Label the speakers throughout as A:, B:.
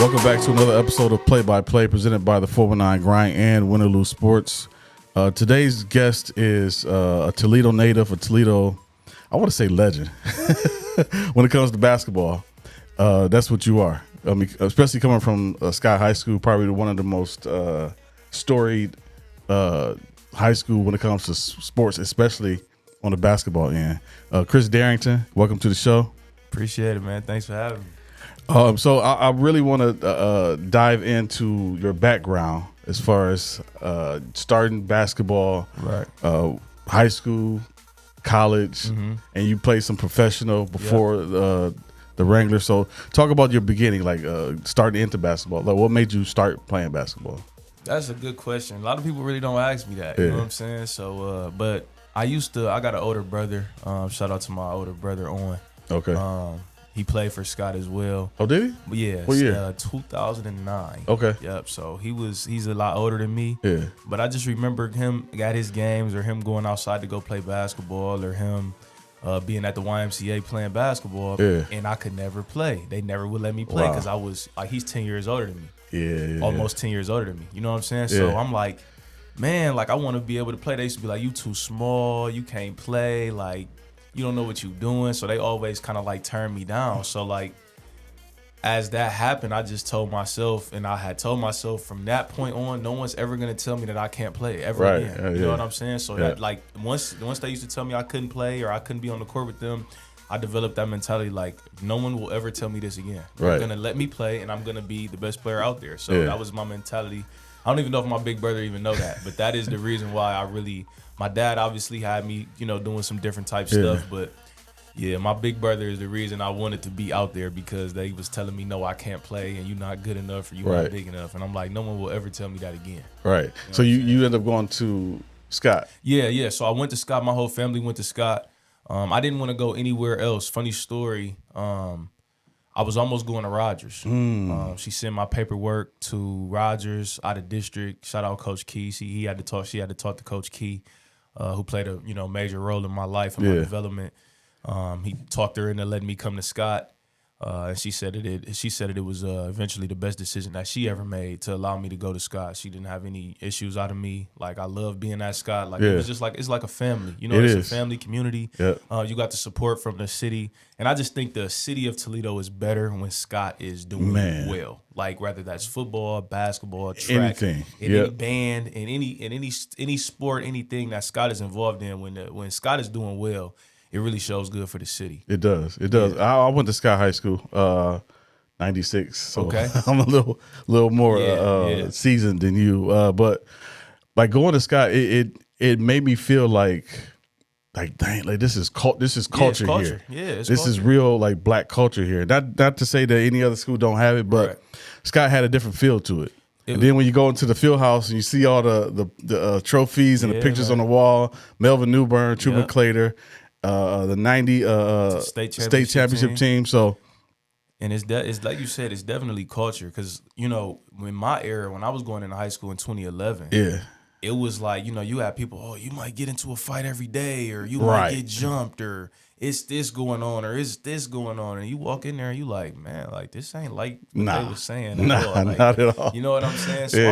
A: Welcome back to another episode of Play by Play presented by the 419 Grind and Win or Lose Sports. Today's guest is a Toledo native, a Toledo, I want to say legend. When it comes to basketball, that's what you are. I mean, especially coming from Sky High School, probably one of the most storied high school when it comes to sports, especially on the basketball end. Chris Darrington, welcome to the show.
B: Appreciate it, man. Thanks for having me.
A: So I really want to dive into your background as far as starting basketball,
B: Right.
A: High school, college, and you played some professional before the Wrangler. So talk about your beginning, like starting into basketball. Like, what made you start playing basketball?
B: That's a good question. A lot of people really don't ask me that. You know what I'm saying? So, but I got an older brother. Shout out to my older brother, Owen.
A: Okay.
B: He played for Scott as well.
A: Oh, did he?
B: Yeah.
A: What year?
B: 2009.
A: Okay.
B: Yep. So he's a lot older than me.
A: Yeah.
B: But I just remember him at his games, or him going outside to go play basketball, or him being at the YMCA playing basketball.
A: Yeah.
B: And I could never play. They never would let me play because I was like, he's 10 years older than me.
A: Yeah.
B: Almost 10 years older than me. You know what I'm saying?
A: Yeah.
B: So I'm like, man, like I want to be able to play. They used to be like, you too small, you can't play, like you don't know what you doing. So they always kind of like turn me down. So like as that happened, I just told myself, and I had told myself from that point on, no one's ever gonna tell me that I can't play ever again. You know what I'm saying? So that like once they used to tell me I couldn't play or I couldn't be on the court with them, I developed that mentality like no one will ever tell me this again. They're gonna let me play and I'm gonna be the best player out there. So that was my mentality. I don't even know if my big brother even know that, but that is the reason why my dad obviously had me, doing some different type stuff, but yeah, my big brother is the reason I wanted to be out there because they was telling me, no, I can't play and you're not good enough or you're not big enough. And I'm like, no one will ever tell me that again.
A: Right.
B: You know
A: so you end up going to Scott.
B: Yeah. So I went to Scott. My whole family went to Scott. I didn't want to go anywhere else. Funny story. I was almost going to Rogers. She sent my paperwork to Rogers out of district. Shout out Coach Key. She had to talk to Coach Key, who played a major role in my life and my development. He talked her into letting me come to Scott. And she said it was eventually the best decision that she ever made to allow me to go to Scott. She didn't have any issues out of me. Like I love being at Scott. Like it was just like it's like a family. It's a family community. You got the support from the city, and I just think the city of Toledo is better when Scott is doing well. Like whether that's football, basketball, track, any band, in any sport, anything that Scott is involved in. When Scott is doing well, it really shows good for the city.
A: It does. I went to Sky High School, 96. So I'm a little more seasoned than you. But like going to Sky, it made me feel like dang, like this is culture here.
B: Yeah,
A: this is real like black culture here. Not to say that any other school don't have it, but Sky had a different feel to it. And then when you go into the field house and you see all the trophies and the pictures on the wall, Melvin Newbern, Truman Clater, the 90 state championship team. So,
B: and it's like you said, it's definitely culture because in my era when I was going into high school in 2011, it was like you had people, you might get into a fight every day, or you might get jumped, or it's this going on, or it's this going on, and you walk in there and you like, man, like this ain't like what they was saying. Like,
A: not at all.
B: You know what I'm saying? So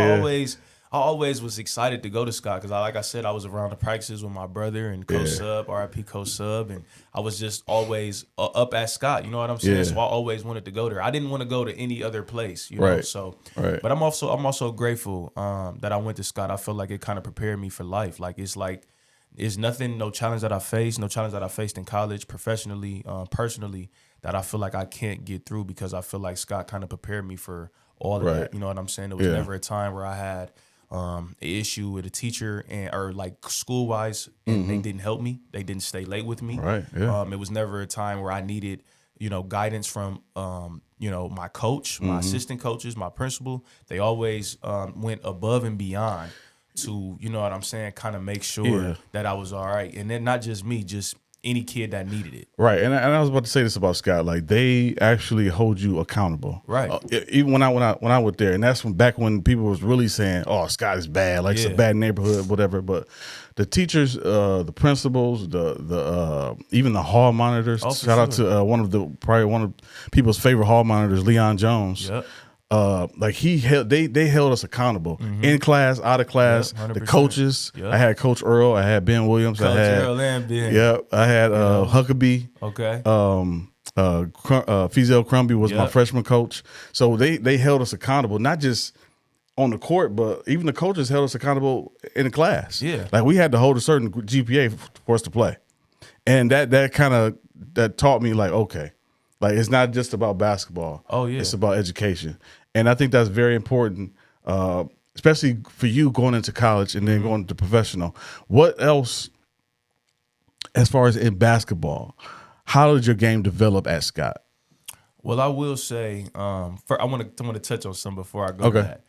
B: I always was excited to go to Scott because, like I said, I was around the practices with my brother and Coach Sub, RIP Coach Sub, and I was just always up at Scott. You know what I'm saying? So I always wanted to go there. I didn't want to go to any other place, you know. So, but I'm also grateful that I went to Scott. I feel like it kind of prepared me for life. It's nothing, no challenge that I faced in college, professionally, personally, that I feel like I can't get through because I feel like Scott kind of prepared me for all of that. You know what I'm saying? There was never a time where I had an issue with a teacher or like school wise, and they didn't help me. They didn't stay late with me. It was never a time where I needed, guidance from, my coach, my assistant coaches, my principal. They always went above and beyond to, kind of make sure that I was all right. And then not just me, just any kid that needed it.
A: Right. And I was about to say this about Scott. Like, they actually hold you accountable.
B: Right.
A: Even when I went there, and that's back when people was really saying, oh, Scott is bad, like it's a bad neighborhood, whatever. But the teachers, the principals, the even the hall monitors. Shout out to one of people's favorite hall monitors, Leon Jones. like they held us accountable in class, out of class.
B: Yep,
A: the coaches,
B: Yep.
A: I had Coach Earl, I had Ben Williams,
B: Coach
A: I had
B: Earl and Ben.
A: Yep, I had Huckabee.
B: Okay.
A: Fizel Crumbie was my
B: Yep.
A: freshman coach. So they held us accountable, not just on the court, but even the coaches held us accountable in the class.
B: Yeah.
A: Like we had to hold a certain GPA for us to play. And that kind of that taught me like, okay, like it's not just about basketball.
B: Oh, yeah.
A: It's about education. And I think that's very important, especially for you going into college and then going to professional. What else, as far as in basketball, how did your game develop at Scott?
B: Well, I will say, I want to touch on something before I go
A: Okay.
B: back.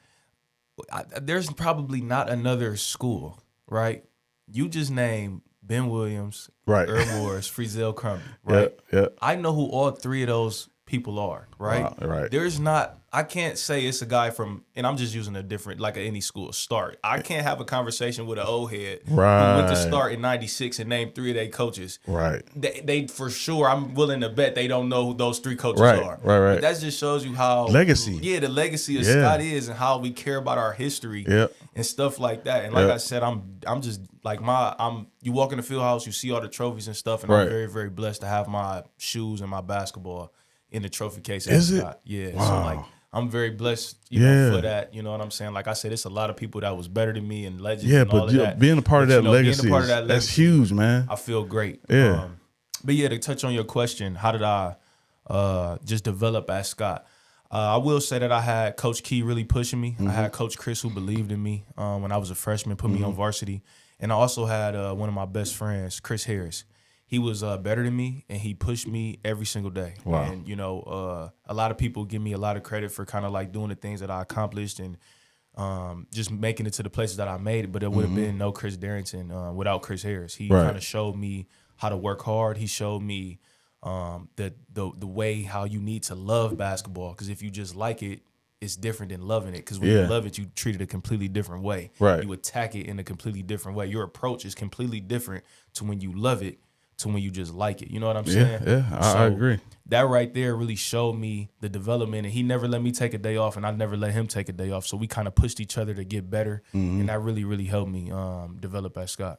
B: There's probably not another school, right? You just named Ben Williams,
A: Right.
B: Earl Morris, Frizel Crumbie, right?
A: Yeah.
B: I know who all three of those people are, right?
A: Wow, right.
B: There's not. I can't say it's a guy from, and I'm just using a different, like any school, Start. I can't have a conversation with an old head who went to Start in '96 and named three of their coaches.
A: Right.
B: They for sure, I'm willing to bet they don't know who those three coaches
A: Right,
B: are.
A: right.
B: But that just shows you how
A: Legacy.
B: Yeah, the legacy of
A: Yeah.
B: Scott is, and how we care about our history
A: Yep.
B: and stuff like that. And like
A: Yep.
B: I said, I'm just like you walk in the field house, you see all the trophies and stuff, and
A: Right.
B: I'm very, very blessed to have my shoes and my basketball in the trophy case.
A: Is it?
B: Scott. Yeah.
A: Wow.
B: So like I'm very blessed,
A: Yeah.
B: for that. You know what I'm saying? Like I said, it's a lot of people that was better than me and legends.
A: Yeah,
B: and all
A: but
B: of that.
A: being a part of
B: But,
A: that
B: being a
A: legacy,
B: part of that
A: that's
B: legacy,
A: huge, man.
B: I feel great.
A: Yeah.
B: But yeah, to touch on your question, how did I just develop at Scott? I will say that I had Coach Key really pushing me. I had Coach Chris who believed in me when I was a freshman, put me on varsity. And I also had one of my best friends, Chris Harris. He was better than me, and he pushed me every single day.
A: Wow.
B: And, a lot of people give me a lot of credit for kind of like doing the things that I accomplished and just making it to the places that I made it. But it would have been no Chris Darrington without Chris Harris. He
A: Right.
B: kind of showed me how to work hard. He showed me the way how you need to love basketball, because if you just like it, it's different than loving it. Because when you love it, you treat it a completely different way.
A: Right.
B: You attack it in a completely different way. Your approach is completely different to when you love it to when you just like it. You know what I'm saying?
A: Yeah, I agree.
B: That right there really showed me the development, and he never let me take a day off, and I never let him take a day off. So we kind of pushed each other to get better, and that really, really helped me develop at Scott.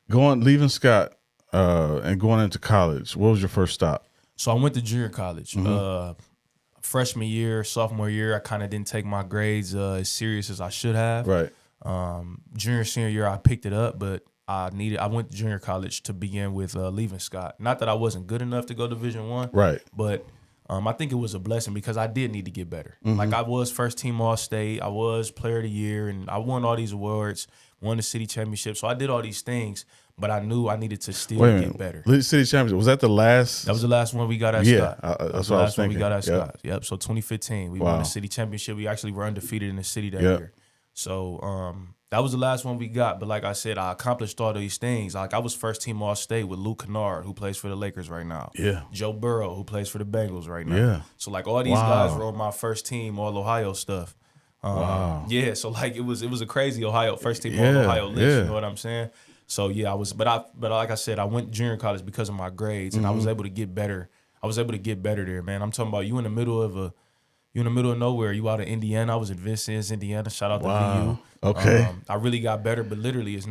A: Leaving Scott and going into college, what was your first stop?
B: So I went to junior college. Freshman year, sophomore year, I kind of didn't take my grades as serious as I should have.
A: Right.
B: Junior, senior year, I picked it up, but I went to junior college to begin with leaving Scott. Not that I wasn't good enough to go Division I,
A: Right.
B: but I think it was a blessing because I did need to get better. Like I was first team All-State, I was player of the year, and I won all these awards, won the city championship. So I did all these things, but I knew I needed to still
A: Wait a
B: get
A: minute.
B: better.
A: League City Championship, was that the last?
B: That was the last one we got at
A: Yeah,
B: Scott.
A: that's
B: That was
A: what
B: the
A: I was
B: last one we
A: thinking.
B: got at
A: Yep.
B: Scott. Yep. So 2015, we
A: Wow.
B: won the city championship. We actually were undefeated in the city that
A: Yep.
B: year. So that was the last one we got. But like I said, I accomplished all these things. Like I was first team All-State with Luke Kennard, who plays for the Lakers right now.
A: Yeah.
B: Joe Burrow, who plays for the Bengals right now.
A: Yeah.
B: So like all these
A: Wow.
B: guys were on my first team All Ohio stuff.
A: Wow.
B: Yeah. So like it was a crazy Ohio first team
A: Yeah,
B: All Ohio list.
A: yeah.
B: You know what I'm saying? So yeah, but like I said, I went junior college because of my grades, and I was able to get better. I was able to get better there, man. I'm talking about you in the middle of nowhere. You out of Indiana. I was in Vincennes, Indiana. Shout out to
A: Wow.
B: VU.
A: Okay.
B: I really got better, but literally, there's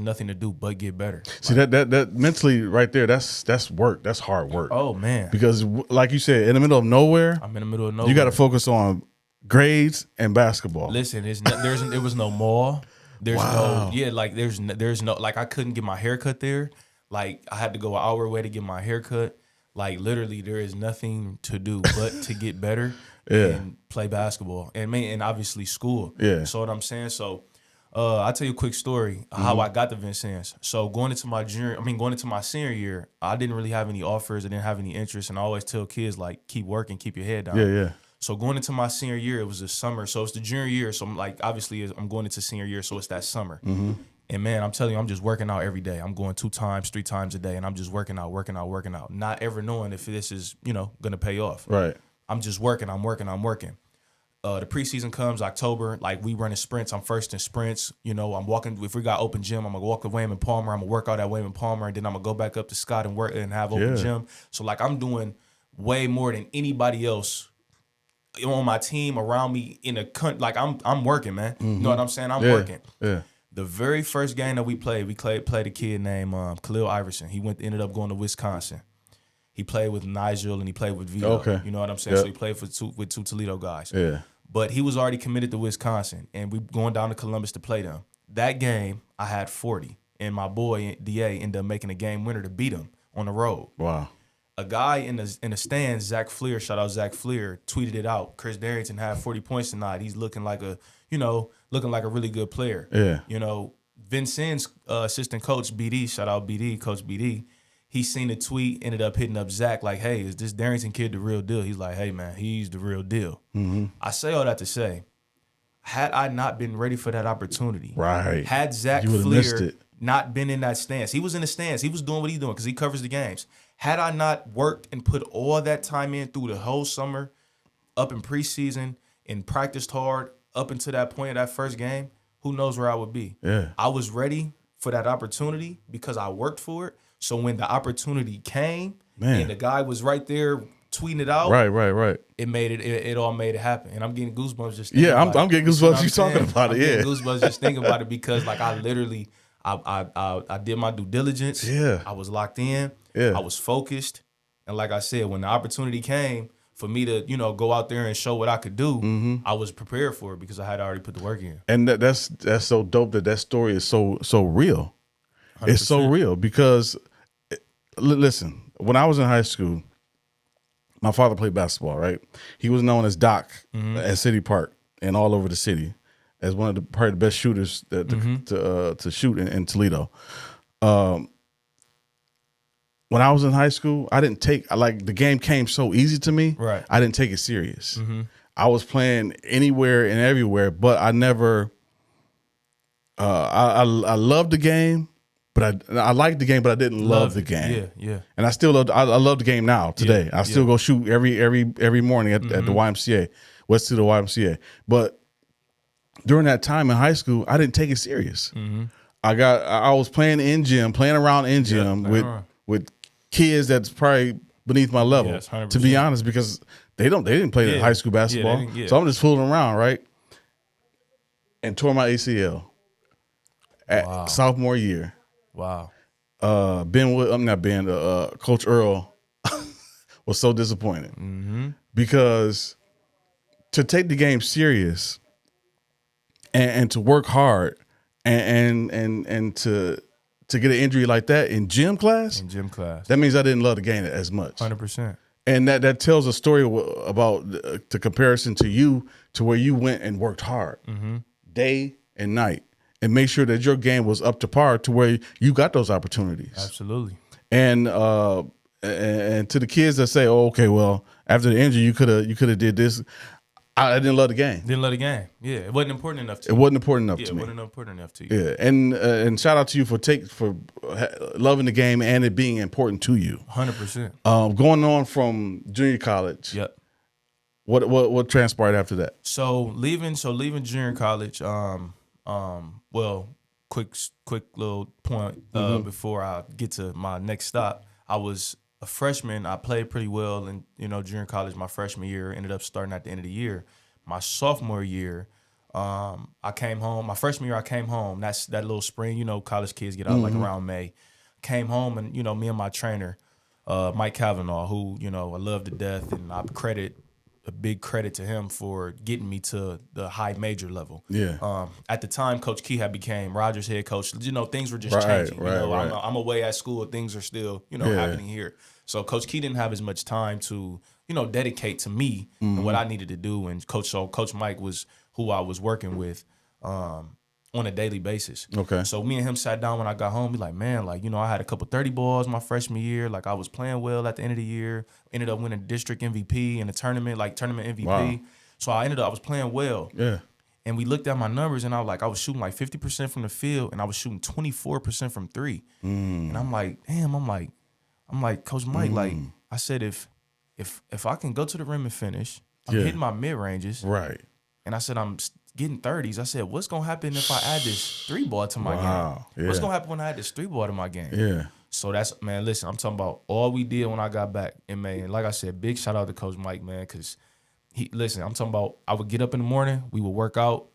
B: nothing to do but get better.
A: See that mentally right there, that's work. That's hard work.
B: Oh man,
A: Because like you said, in the middle of nowhere,
B: I'm in the middle of nowhere.
A: you got to focus on grades and basketball.
B: Listen, there was no mall. There's
A: Wow.
B: there's no like I couldn't get my hair cut there. Like I had to go an hour away to get my hair cut. Like literally, there is nothing to do but to get better and play basketball and obviously school.
A: Yeah.
B: So what I'm saying. So I'll tell you a quick story how I got to Vincennes. So going into my senior year, I didn't really have any offers. I didn't have any interest, and I always tell kids like keep working, keep your head down.
A: Yeah.
B: So going into my senior year, it was the summer. So it's the junior year. So I'm like, obviously, I'm going into senior year, so it's that summer. And man, I'm telling you, I'm just working out every day. I'm going 2 times, 3 times a day, and I'm just working out. Not ever knowing if this is, gonna pay off.
A: Right.
B: I'm just working. I'm working. The preseason comes October. Like we running sprints. I'm first in sprints. I'm walking. If we got open gym, I'm gonna walk to Wayman Palmer. I'm gonna work out at Wayman Palmer, and then I'm gonna go back up to Scott and work and have open gym. So like I'm doing way more than anybody else on my team around me in the country. Like I'm working, man. You know what I'm saying? I'm working.
A: Yeah.
B: The very first game that we played a kid named Khalil Iverson. He ended up going to Wisconsin. He played with Nigel and he played with Vito.
A: Okay.
B: You know what I'm saying?
A: Yep.
B: So he played with two Toledo guys.
A: Yeah.
B: But he was already committed to Wisconsin, and we going down to Columbus to play them. That game, I had 40, and my boy DA ended up making a game winner to beat him on the road.
A: Wow.
B: A guy in the stands, Zach Fleer, shout out Zach Fleer, tweeted it out. Chris Darrington had 40 points tonight. He's looking like a really good player.
A: Yeah.
B: You know, Vincent's assistant coach BD, shout out BD, Coach BD. He seen the tweet, ended up hitting up Zach like, hey, is this Darrington kid the real deal? He's like, hey, man, he's the real deal. I say all that to say, had I not been ready for that opportunity,
A: Right.
B: had Zach Fleer not been in that stance, he was in the stance, he was doing what he's doing because he covers the games. Had I not worked and put all that time in through the whole summer, up in preseason, and practiced hard up until that point of that first game, who knows where I would be.
A: Yeah.
B: I was ready for that opportunity because I worked for it. So when the opportunity came, and the guy was right there tweeting it out,
A: right.
B: It all made it happen. And I'm getting goosebumps just thinking
A: I'm getting goosebumps. You talking about it?
B: I'm getting goosebumps just thinking about it because like I literally, I did my due diligence.
A: Yeah.
B: I was locked in.
A: Yeah.
B: I was focused, and like I said, when the opportunity came for me to go out there and show what I could do, I was prepared for it because I had already put the work in.
A: And that's so dope that story is so real. 100%. It's so real because. Listen, when I was in high school, my father played basketball, right? He was known as Doc at City Park and all over the city as one of probably the best shooters to shoot in Toledo. When I was in high school, I didn't take the game came so easy to me.
B: Right.
A: I didn't take it serious. I was playing anywhere and everywhere, but I never. I loved the game. But I liked the game, but I didn't love the game.
B: Yeah.
A: And I still love the game now today. I still go shoot every morning at the YMCA, West to the YMCA. But during that time in high school, I didn't take it serious. I was playing around in gym with kids that's probably beneath my level. Yes, to be honest, because they didn't play high school basketball. So I'm just fooling around, right? And tore my ACL at sophomore year.
B: Wow.
A: Coach Earl was so disappointed because to take the game serious and to work hard and to get an injury like that in gym class, that means I didn't love the game as much.
B: 100%.
A: And that tells a story about the comparison to you, to where you went and worked hard day and night. And make sure that your game was up to par to where you got those opportunities.
B: Absolutely.
A: And to the kids that say, "Oh, okay, well, after the injury, you could have did this." I didn't love the game.
B: Didn't love the game. Yeah, it wasn't important enough to
A: you. It wasn't important enough to me.
B: It wasn't important enough to you.
A: Yeah, and shout out to you for loving the game and it being important to you.
B: 100%.
A: Going on from junior college.
B: Yep.
A: What transpired after that?
B: So leaving junior college. Well, quick little point before I get to my next stop. I was a freshman. I played pretty well in junior college my freshman year. Ended up starting at the end of the year. My sophomore year, I came home. My freshman year, I came home. That's that little spring. College kids get out like around May. Came home and me and my trainer, Mike Kavanaugh, who I love to death, and I credit a big credit to him for getting me to the high major level.
A: Yeah.
B: At the time, Coach Key had became Rogers' head coach. Things were just changing.
A: Right.
B: I'm away at school. Things are still, happening here. So Coach Key didn't have as much time to, dedicate to me and what I needed to do. And Coach Mike was who I was working with on a daily basis.
A: Okay.
B: So me and him sat down when I got home. He like, man, I had a couple 30 balls my freshman year. Like I was playing well at the end of the year. Ended up winning district MVP in a tournament, tournament MVP. Wow. So I was playing well.
A: Yeah.
B: And we looked at my numbers and I was shooting like 50% from the field and I was shooting 24% from three. And I'm like, damn, I'm like, Coach Mike, I said, if I can go to the rim and finish, I'm hitting my mid ranges.
A: Right.
B: And I said, I'm getting 30s. I said, what's going to happen if I add this 3-ball to my game?
A: Yeah.
B: What's going to happen when I add this 3-ball to my game?
A: Yeah.
B: So listen, I'm talking about all we did when I got back in May. And like I said, big shout out to Coach Mike, man, because Listen, I'm talking about, I would get up in the morning, we would work out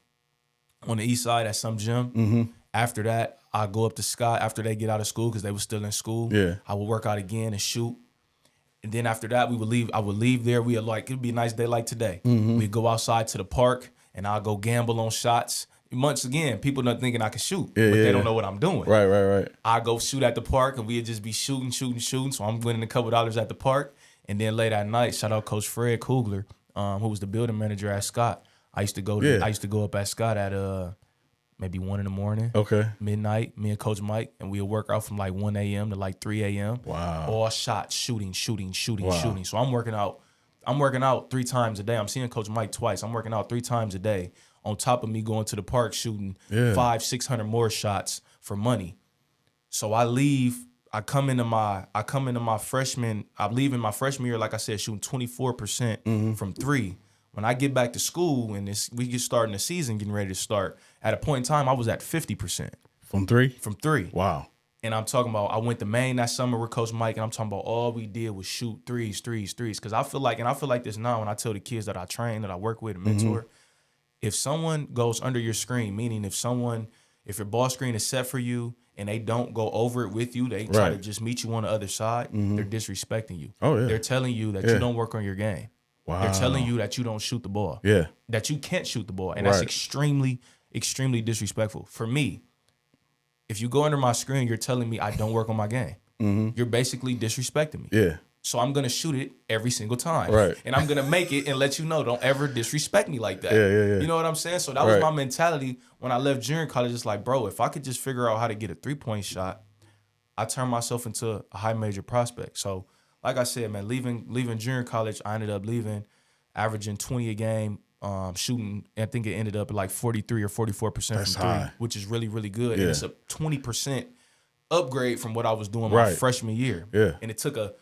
B: on the east side at some gym. After that, I go up to Scott after they get out of school because they were still in school.
A: Yeah.
B: I would work out again and shoot. And then after that, we would leave. I would leave there. We had it'd be a nice day like today. We'd go outside to the park and I'll go gamble on shots. Once again, people not thinking I can shoot, but they don't know what I'm doing.
A: Right.
B: I go shoot at the park and we'd just be shooting. So I'm winning a couple dollars at the park. And then late at night, shout out Coach Fred Kugler, who was the building manager at Scott. I used to go up at Scott at maybe 1 a.m.
A: Okay.
B: Midnight, me and Coach Mike, and we'll work out from like 1 a.m. to like 3 a.m.
A: Wow.
B: All shots, shooting. So I'm working out 3 times a day. I'm seeing Coach Mike twice. I'm working out 3 times a day on top of me going to the park shooting 500-600 more shots for money. So I leave. I come into my freshman. I'm leaving my freshman year, like I said, shooting 24% from 3. When I get back to school and we get starting the season, getting ready to start, at a point in time, I was at 50%.
A: From 3?
B: From 3.
A: Wow.
B: And I'm talking about, I went to Maine that summer with Coach Mike, and I'm talking about all we did was shoot threes. Because I feel like this now when I tell the kids that I train, that I work with and mentor, if someone goes under your screen, meaning if your ball screen is set for you and they don't go over it with you, they try to just meet you on the other side, they're disrespecting you.
A: Oh, yeah.
B: They're telling you that you don't work on your game.
A: Wow.
B: They're telling you that you don't shoot the ball.
A: Yeah.
B: That you can't shoot the ball. And that's extremely, extremely disrespectful. For me, if you go under my screen, you're telling me I don't work on my game. You're basically disrespecting me.
A: Yeah.
B: So I'm going to shoot it every single time.
A: Right.
B: And I'm going to make it and let you know, don't ever disrespect me like that.
A: Yeah.
B: You know what I'm saying? So that was my mentality when I left junior college. It's like, bro, if I could just figure out how to get a 3-point shot, I turned myself into a high major prospect. So like I said, man, leaving junior college, I ended up averaging 20 a game, shooting. I think it ended up at like 43 or 44%
A: That's
B: from 3,
A: high.
B: which is really, really good.
A: Yeah.
B: And it's a 20% upgrade from what I was doing my freshman year.
A: Yeah.
B: And it took a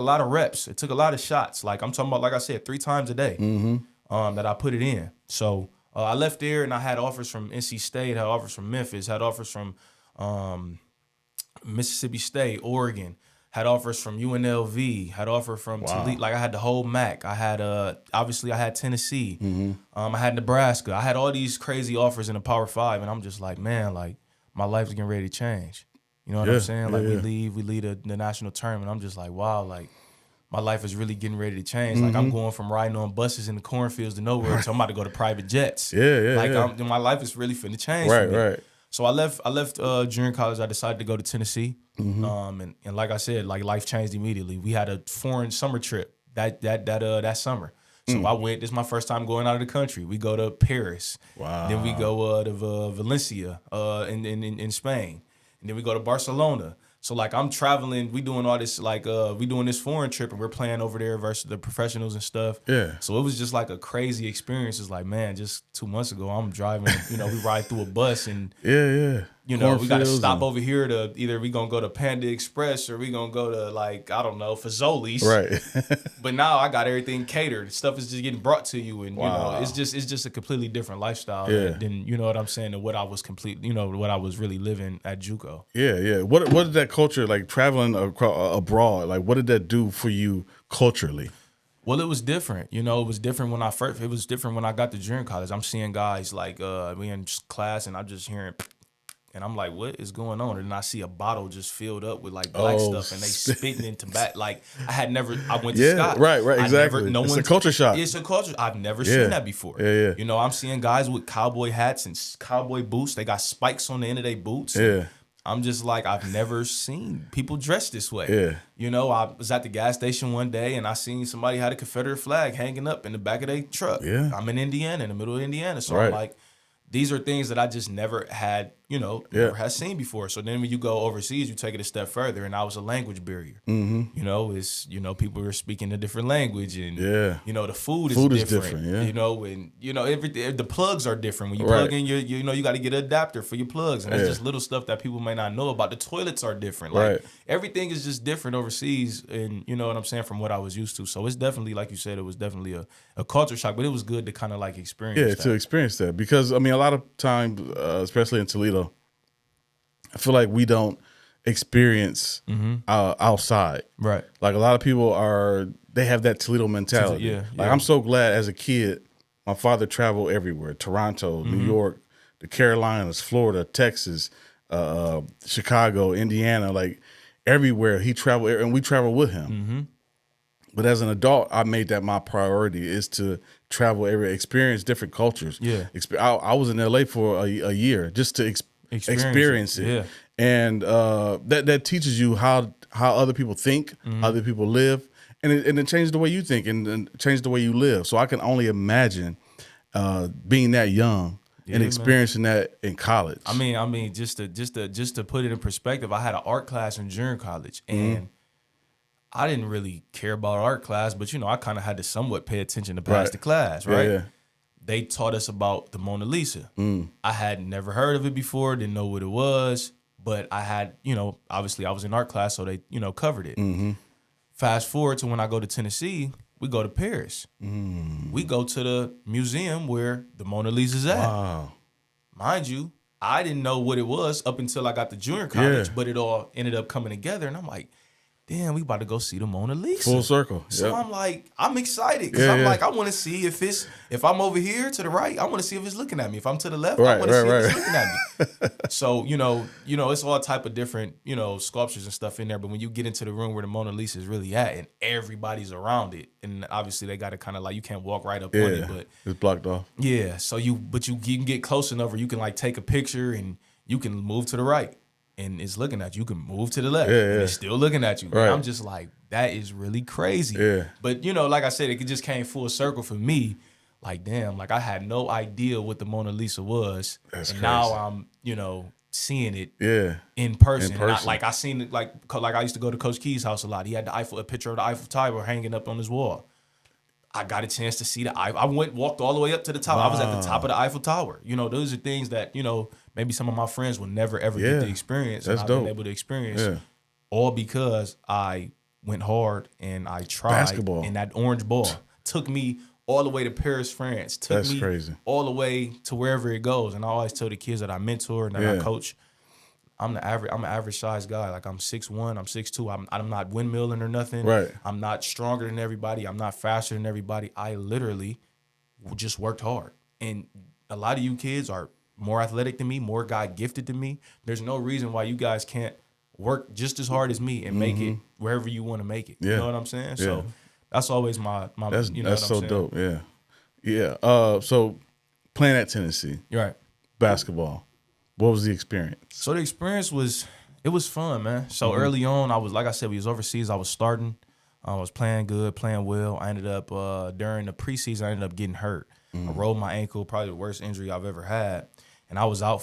B: lot of reps. It took a lot of shots. Like I'm talking about, like I said, 3 times a day that I put it in. So I left there and I had offers from NC State, had offers from Memphis, had offers from Mississippi State, Oregon, had offers from UNLV, had offer from Toledo. Like I had the whole MAC. I had obviously I had Tennessee. I had Nebraska. I had all these crazy offers in the Power 5, and I'm just like, man, like my life's getting ready to change. You know what I'm saying? Like we lead the national tournament. I'm just like, wow, like my life is really getting ready to change. Like I'm going from riding on buses in the cornfields to nowhere to I'm about to go to private jets. Like my life is really finna change. Right. So I left junior college. I decided to go to Tennessee. And like I said, like life changed immediately. We had a foreign summer trip that summer. So I went. This is my first time going out of the country. We go to Paris. Wow. Then we go to Valencia in Spain. And then we go to Barcelona. So like I'm traveling, we doing all this we doing this foreign trip and we're playing over there versus the professionals and stuff. Yeah. So it was just like a crazy experience. It's like, man, just 2 months ago I'm driving, we ride through a bus and we got to stop over here to either we gonna go to Panda Express or we gonna go to like, I don't know, Fazoli's. Right. But now I got everything catered. Stuff is just getting brought to you and it's just a completely different lifestyle than you know what I'm saying, than what I was what I was really living at JUCO. Yeah.
A: What did that culture, like traveling abroad, like what did that do for you culturally?
B: Well, it was different. It was different when I got to junior college. I'm seeing guys like we in class and I'm just hearing and I'm like, what is going on? And then I see a bottle just filled up with like black stuff and they spitting into back. Like I went to Scott.
A: Right, exactly. It's a culture shock.
B: It's a culture. I've never seen that before. Yeah. I'm seeing guys with cowboy hats and cowboy boots. They got spikes on the end of their boots. Yeah. I'm just like, I've never seen people dressed this way. Yeah. I was at the gas station one day and I seen somebody had a Confederate flag hanging up in the back of their truck. Yeah. I'm in Indiana, in the middle of Indiana. So I'm like, these are things that I just never had, never had seen before. So then when you go overseas, you take it a step further, and that was a language barrier. It's people were speaking a different language, and the food is different. And the plugs are different. When you plug in you got to get an adapter for your plugs, and that's just little stuff that people may not know about. The toilets are different. Like everything is just different overseas, and you know what I'm saying, from what I was used to. So it's definitely, like you said, it was definitely a culture shock, but it was good to kind of like experience.
A: Yeah, to experience that, because I mean, a lot of times, especially in Toledo, I feel like we don't experience outside. Right. Like a lot of people are they have that Toledo mentality.
B: Yeah,
A: Like I'm so glad as a kid, my father traveled everywhere: Toronto, New York, the Carolinas, Florida, Texas, Chicago, Indiana, like everywhere he traveled, and we traveled with him. But as an adult, I made that my priority is to travel everywhere, experience different cultures.
B: Yeah.
A: I was in LA for a year just to experience it.
B: Yeah.
A: And that teaches you how other people think, how other people live, and it changes the way you think and changes the way you live. So I can only imagine being that young and experiencing that in college.
B: I mean, just to put it in perspective, I had an art class in junior college, and I didn't really care about art class, but I kind of had to somewhat pay attention to pass the class, right?
A: Yeah.
B: They taught us about the Mona Lisa. I had never heard of it before, didn't know what it was, but I had, obviously I was in art class, so they, covered it. Fast forward to when I go to Tennessee, we go to Paris. We go to the museum where the Mona Lisa's at.
A: Wow.
B: Mind you, I didn't know what it was up until I got to junior college, but it all ended up coming together, and I'm like, damn, we about to go see the Mona Lisa.
A: Full circle.
B: So I'm like, I'm excited because I'm like, I want to see if I'm over here to the right, I want to see if it's looking at me. If I'm to the left, I want to see if it's looking at me. So, it's all type of different, sculptures and stuff in there. But when you get into the room where the Mona Lisa is really at and everybody's around it, and obviously they got to kind of like, you can't walk right up on it, but
A: it's blocked off.
B: Yeah. So you can get close enough where you can like take a picture and you can move to the right. And it's looking at you. You can move to the left. And it's still looking at you.
A: Right.
B: And I'm just like, that is really crazy.
A: Yeah.
B: But, like I said, it just came full circle for me. Like, damn, like I had no idea what the Mona Lisa was.
A: That's
B: and
A: crazy.
B: Now I'm, seeing it in person. I seen it like I used to go to Coach Key's house a lot. He had a picture of the Eiffel Tower hanging up on his wall. I got a chance to see I walked all the way up to the top. Wow. I was at the top of the Eiffel Tower. Those are things that, maybe some of my friends will never, ever get to experience.
A: That's
B: and I've
A: dope.
B: been able to experience all because I went hard and I tried.
A: Basketball.
B: And that orange ball took me all the way to Paris, France. Took me
A: crazy.
B: All the way to wherever it goes. And I always tell the kids that I mentor and that I coach, I'm an average size guy. Like I'm 6'1", I'm 6'2". I'm not windmilling or nothing.
A: Right.
B: I'm not stronger than everybody. I'm not faster than everybody. I literally just worked hard. And a lot of you kids are more athletic than me, more God gifted than me. There's no reason why you guys can't work just as hard as me and make it wherever you want to make it. You know what I'm saying? Yeah. So that's always my
A: that's,
B: you know
A: that's
B: what
A: so
B: I'm saying?
A: dope. Yeah. Yeah. So playing at Tennessee.
B: You're right.
A: Basketball. What was the experience?
B: So the experience was fun, man. So early on, I was, like I said, we was overseas. I was starting. I was playing good, playing well. I ended up, during the preseason, I ended up getting hurt. I rolled my ankle, probably the worst injury I've ever had. And I was out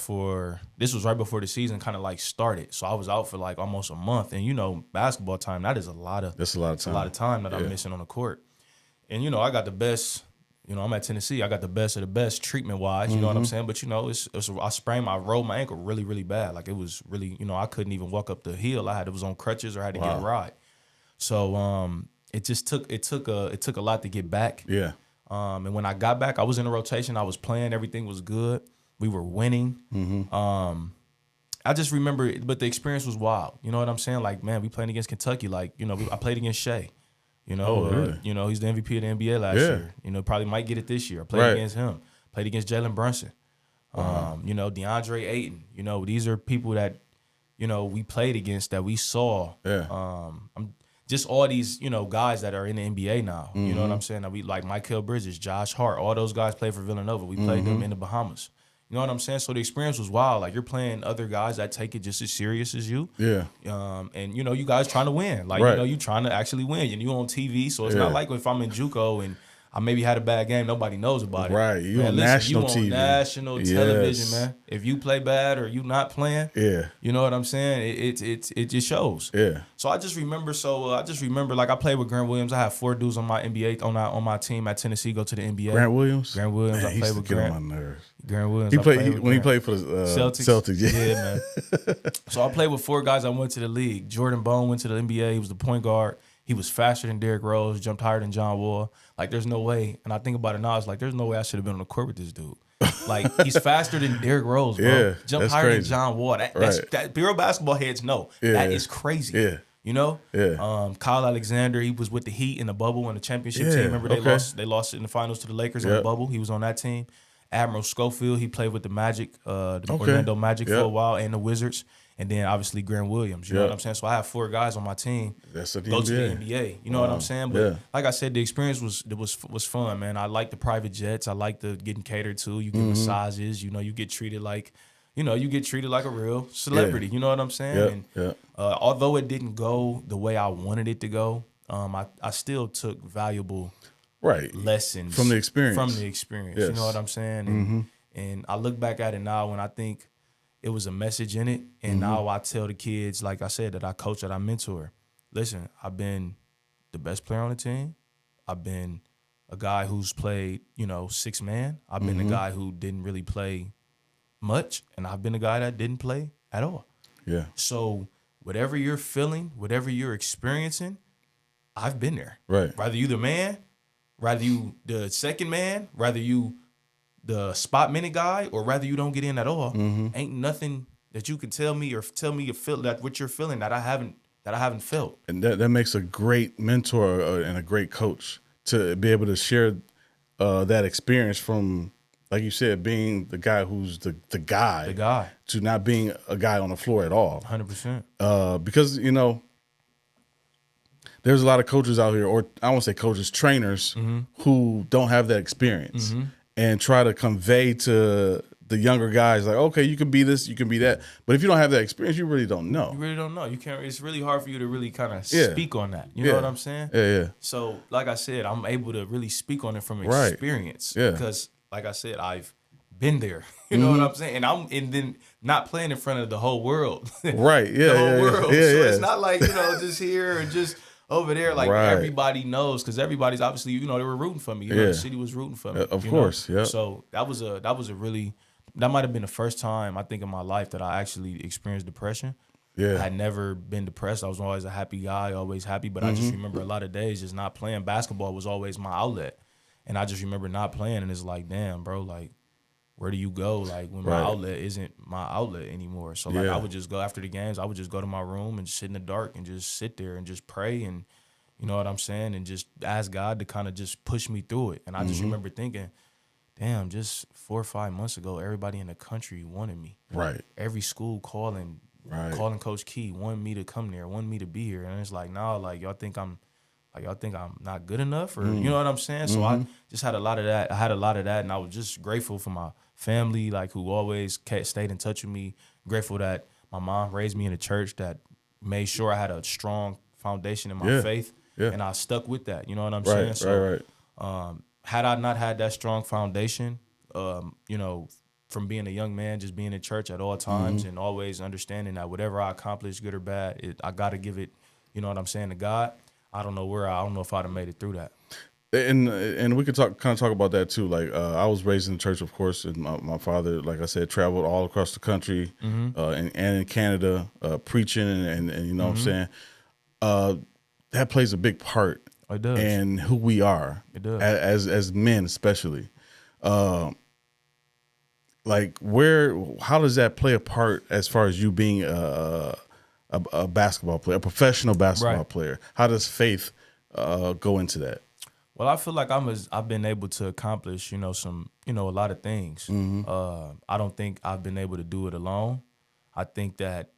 B: this was right before the season kind of like started. So I was out for like almost a month. And basketball time, that's a lot of time that I'm missing on the court. And, I got the best, I'm at Tennessee. I got the best of the best treatment-wise, you know what I'm saying? But, I rolled my ankle really, really bad. Like it was really, I couldn't even walk up the hill. It was on crutches or I had to get a ride. So it took a lot to get back.
A: Yeah.
B: And when I got back, I was in a rotation. I was playing. Everything was good. We were winning. I just remember, but the experience was wild. You know what I'm saying? Like, man, we playing against Kentucky. Like, I played against Shea.
A: Really?
B: He's the MVP of the NBA last year. Probably might get it this year. I played against him. Played against Jalen Brunson. DeAndre Ayton. These are people that, we played against that we saw.
A: Yeah.
B: Just all these, guys that are in the NBA now. You know what I'm saying? That we like Mikal Bridges, Josh Hart, all those guys play for Villanova. We played them in the Bahamas. You know what I'm saying? So the experience was wild. Like you're playing other guys that take it just as serious as you.
A: Yeah.
B: And you guys trying to win. Like you trying to actually win. And you on TV, so it's not like if I'm in JUCO and I maybe had a bad game, nobody knows about it.
A: Right. You on national TV.
B: You on national television, man. If you play bad or you not playing, you know what I'm saying? It just shows.
A: Yeah.
B: So I just remember like I played with Grant Williams. I had 4 dudes on my NBA on my team at Tennessee go to the NBA.
A: Grant Williams?
B: Man,
A: I played with Grant.
B: On
A: my nerves.
B: Grant Williams.
A: He played for the Celtics.
B: Yeah, man. So I played with 4 guys that went to the league. Jordan Bone went to the NBA. He was the point guard. He was faster than Derrick Rose, jumped higher than John Wall. Like, there's no way. And I think about it now, it's like, there's no way I should have been on the court with this dude. Like, he's faster than Derrick Rose, bro.
A: Yeah,
B: Jumped higher than John Wall. That real basketball heads know.
A: Yeah.
B: That is crazy.
A: Yeah.
B: You know,
A: Yeah.
B: Kyle Alexander, he was with the Heat in the bubble in the championship team. Remember they lost it in the finals to the Lakers in the bubble. He was on that team. Admiral Schofield, he played with the Magic, the Orlando Magic for a while, and the Wizards. And then obviously Grant Williams. You know what I'm saying? So I have 4 guys on my team
A: That's the
B: go to the NBA. You know what I'm saying? But like I said, the experience was fun, man. I like the private jets. I like the getting catered to. You get massages. You know, you get treated like. You get treated like a real celebrity. You know what I'm saying? And although it didn't go the way I wanted it to go, I still took valuable lessons
A: from the experience.
B: Yes. You know what I'm saying? And I look back at it now and I think it was a message in it. And now I tell the kids, like I said, that I coach, that I mentor, listen, I've been the best player on the team. I've been a guy who's played, 6-man. I've been the guy who didn't really play much, and I've been a guy that didn't play at all.
A: Yeah.
B: So whatever you're feeling, whatever you're experiencing, I've been there.
A: Right.
B: Rather you the man, rather you the second man, rather you the spot minute guy, or rather you don't get in at all. Ain't nothing that you can tell me you feel that what you're feeling that I haven't felt.
A: And that makes a great mentor and a great coach to be able to share that experience from, like you said, being the guy who's the guy to not being a guy on the floor at all.
B: 100%.
A: Because, there's a lot of coaches out here, or I won't say coaches, trainers who don't have that experience and try to convey to the younger guys like, okay, you can be this, you can be that. But if you don't have that experience, you really don't know.
B: You really don't know. You can't. It's really hard for you to really kind of speak on that. You know what I'm saying?
A: Yeah.
B: So, like I said, I'm able to really speak on it from experience.
A: Yeah.
B: Because, like I said, I've been there. You know what I'm saying? And then not playing in front of the whole world.
A: Right. Yeah.
B: The whole world.
A: Yeah,
B: so it's not like, just here and just over there. Like everybody knows, because everybody's obviously, they were rooting for me. The city was rooting for me.
A: Of course. Yeah.
B: So that was a really, that might have been the first time I think in my life that I actually experienced depression.
A: Yeah.
B: I had never been depressed. I was always a happy guy, always happy. But I just remember a lot of days just not playing. Basketball was always my outlet. And I just remember not playing, and it's like, damn, bro, like, where do you go? Like, when my outlet isn't my outlet anymore. So, like, I would just go after the games. I would just go to my room and just sit in the dark and just sit there and just pray and, you know what I'm saying, and just ask God to kind of just push me through it. And I just remember thinking, damn, just 4 or 5 months ago, everybody in the country wanted me.
A: Right.
B: Every school calling Coach Key, wanted me to come there, wanted me to be here. And it's like, nah, like, y'all think I'm not good enough, or you know what I'm saying? So I just had a lot of that. I had a lot of that, and I was just grateful for my family, like, who always stayed in touch with me. Grateful that my mom raised me in a church that made sure I had a strong foundation in my faith, and I stuck with that. You know what I'm saying? So, had I not had that strong foundation, from being a young man, just being in church at all times, and always understanding that whatever I accomplish, good or bad, I got to give it, you know what I'm saying, to God. I don't know if I'd have made it through that.
A: And we could talk about that too. Like, I was raised in the church, of course, and my father, like I said, traveled all across the country and in Canada, preaching and you know what I'm saying. That plays a big part in who we are.
B: It does.
A: As men, especially. Like, how does that play a part as far as you being a basketball player, a professional basketball player? How does faith go into that?
B: Well, I feel like I've been able to accomplish, a lot of things. I don't think I've been able to do it alone. I think that,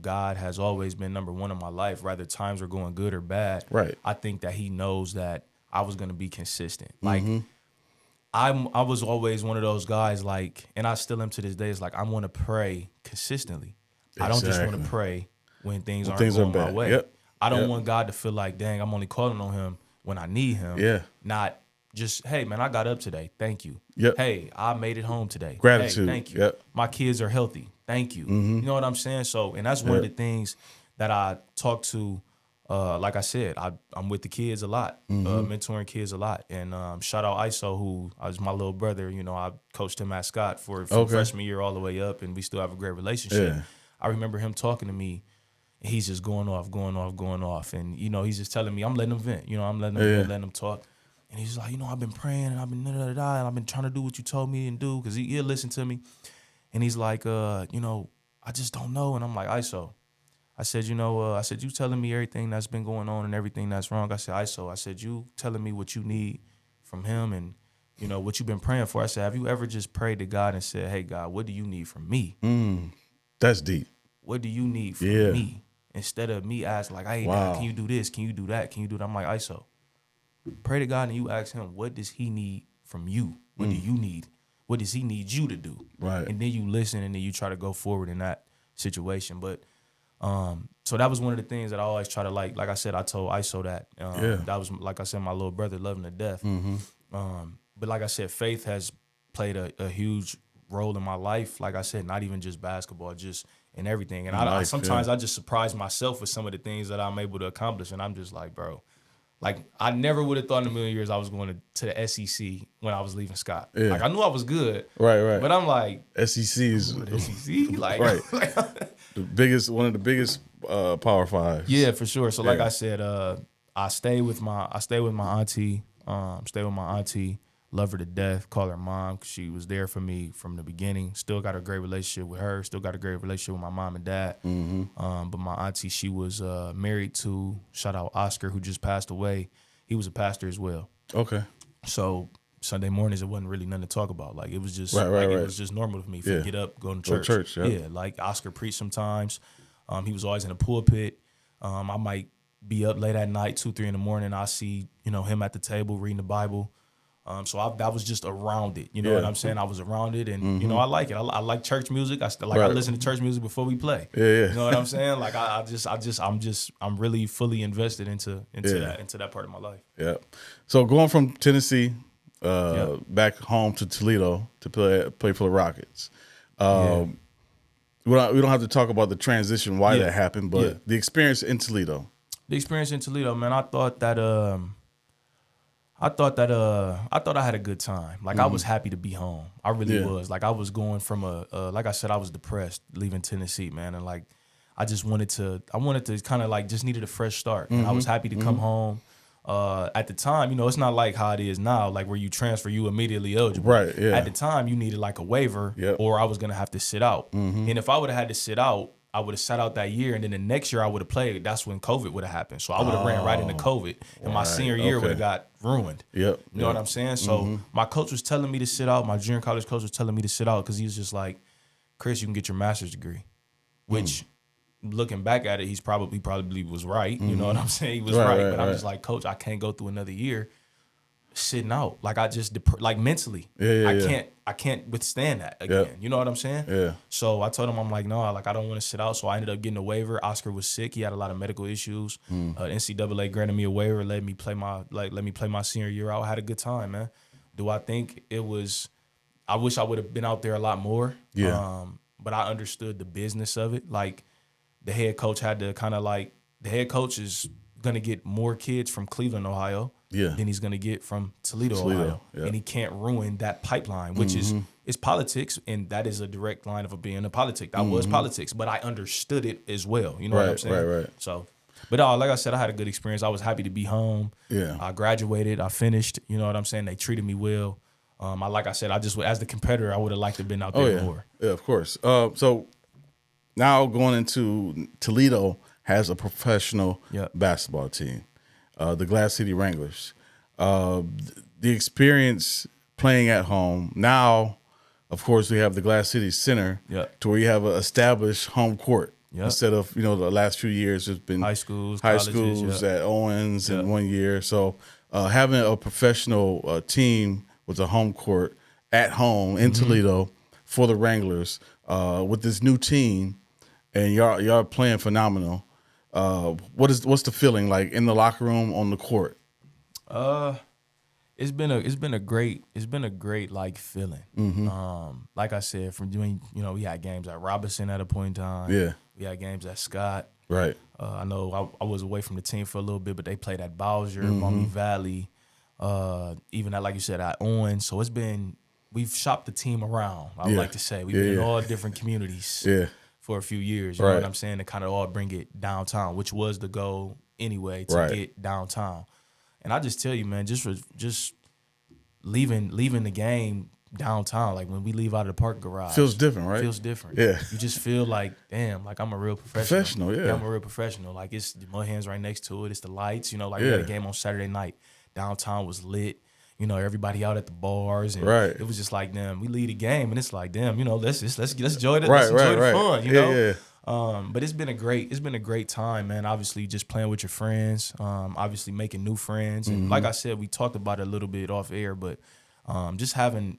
B: God has always been number one in my life, whether times are going good or bad.
A: Right.
B: I think that he knows that I was going to be consistent. Like, I was always one of those guys, like, and I still am to this day, it's like, I want to pray consistently. Exactly. I don't just want to pray when things aren't going my way.
A: Yep.
B: I don't want God to feel like, dang, I'm only calling on him when I need him.
A: Yeah.
B: Not just, hey, man, I got up today. Thank you.
A: Yep.
B: Hey, I made it home today.
A: Gratitude.
B: Hey, thank you.
A: Yep.
B: My kids are healthy. Thank you. You know what I'm saying? So, and that's one of the things that I talk to, like I said, I'm with the kids a lot, mentoring kids a lot. And shout out ISO, who is my little brother. I coached him at Scott from freshman year all the way up, and we still have a great relationship.
A: Yeah.
B: I remember him talking to me, and he's just going off. And, he's just telling me, I'm letting him vent. I'm letting him vent, letting him talk. And he's like, I've been praying, and I've been and I've been trying to do what you told me to do, because he'll listen to me. And he's like, I just don't know. And I'm like, ISO, I said, I said, you telling me everything that's been going on and everything that's wrong. I said, ISO. I said, you telling me what you need from him and, what you've been praying for. I said, have you ever just prayed to God and said, hey, God, what do you need from me?
A: That's deep.
B: What do you need from me? Instead of me asking, like, hey, God, can you do this? Can you do that? Can you do that? I'm like, ISO. Pray to God and you ask him, what does he need from you? What do you need? What does he need you to do?
A: Right.
B: And then you listen and then you try to go forward in that situation. But so that was one of the things that I always try to like I said, I told ISO that. That was, like I said, my little brother, love him to death. But like I said, faith has played a huge role in my life. Like I said, not even just basketball, just in everything. And I sometimes I just surprise myself with some of the things that I'm able to accomplish. And I'm just like, bro, like I never would have thought in a million years I was going to the SEC when I was leaving Scott.
A: Yeah.
B: Like I knew I was good.
A: Right.
B: But I'm like,
A: SEC is
B: SEC? Like,
A: right. One of the biggest Power Fives.
B: Yeah, for sure. So like I said, I stayed with my auntie. Stayed with my auntie. Love her to death. Call her mom because she was there for me from the beginning. Still got a great relationship with her. Still got a great relationship with my mom and dad. But my auntie, she was married to, shout out Oscar, who just passed away. He was a pastor as well.
A: Okay.
B: So Sunday mornings, it wasn't really nothing to talk about. Like it was just
A: Right.
B: It was just normal for me to get up, go to church.
A: Go to church,
B: Yeah, like Oscar preached sometimes. He was always in the pulpit. I might be up late at night, 2, 3 in the morning. I see, him at the table reading the Bible. So I was just around it. You know what I'm saying? I was around it, and I like it. I like church music. I listen to church music before we play.
A: Yeah.
B: You know what I'm saying? Like I'm really fully invested into that part of my life.
A: Yeah. So going from Tennessee back home to Toledo to play for the Rockets. We don't have to talk about the transition, why that happened, but the experience in Toledo.
B: The experience in Toledo, man. I thought that I had a good time. Like I was happy to be home. I really was. Like I was going from like I said, I was depressed leaving Tennessee, man, and like I wanted to kind of like just needed a fresh start. And I was happy to come home. At the time, it's not like how it is now, like where you transfer, you immediately eligible.
A: Right, yeah.
B: At the time, you needed like a waiver, or I was gonna have to sit out. And if I would have had to sit out, I would have sat out that year, and then the next year I would have played. That's when COVID would have happened. So I would have ran right into COVID, and my senior year would have got ruined. You know what I'm saying? So my coach was telling me to sit out. My junior college coach was telling me to sit out because he was just like, Chris, you can get your master's degree, which. Looking back at it, he's probably was right. You know what I'm saying? He was right. But I'm just like, Coach, I can't go through another year sitting out. Like I just like mentally, I can't withstand that again. You know what I'm saying?
A: Yeah.
B: So I told him, I'm like, no, like I don't want to sit out. So I ended up getting a waiver. Oscar was sick. He had a lot of medical issues. NCAA granted me a waiver, let me play my senior year out. I had a good time, man. Do I think it was? I wish I would have been out there a lot more.
A: Yeah.
B: But I understood the business of it, like. The head coach had to kind of like, the head coach is going to get more kids from Cleveland, Ohio, than he's going to get from Toledo, Ohio. Yeah. And he can't ruin that pipeline, which is politics, and that is a direct line of being a politic. That was politics, but I understood it as well. You know what I'm saying?
A: Right.
B: So, but like I said, I had a good experience. I was happy to be home. Yeah. I graduated. I finished. You know what I'm saying? They treated me well. Like I said, as the competitor, I would have liked to have been out there more.
A: Yeah, of course. So, now going into Toledo has a professional basketball team, the Glass City Wranglers. The experience playing at home. Now, of course, we have the Glass City Center to where you have an established home court. Instead of, the last few years, it's been
B: high schools
A: at Owens in 1 year. So having a professional team with a home court at home in Toledo for the Wranglers with this new team, and y'all playing phenomenal. What's the feeling like in the locker room, on the court?
B: It's been a great like feeling. Like I said, from doing, we had games at Robinson at a point in time. Yeah. We had games at Scott.
A: Right.
B: I know I was away from the team for a little bit, but they played at Bowser, Maumee Valley, even at, like you said, at Owens. So we've shopped the team around. I would like to say we've been in all different communities. For a few years, you know what I'm saying, to kind of all bring it downtown, which was the goal anyway, to get downtown. And I just tell you, man, just leaving the game, downtown. Like when we leave out of the park garage,
A: Feels different, right?
B: Feels different.
A: Yeah.
B: You just feel like, damn, like I'm a real professional.
A: Yeah.
B: I'm a real professional. Like it's the mud hands right next to it. It's the lights. You know, like we had a game on Saturday night. Downtown was lit. You know, everybody out at the bars, and it was just like, damn, we lead a game, and it's like, damn, you know, let's enjoy the fun, you know. But it's been a great time, man. Obviously, just playing with your friends, obviously making new friends, and like I said, we talked about it a little bit off air, but just having,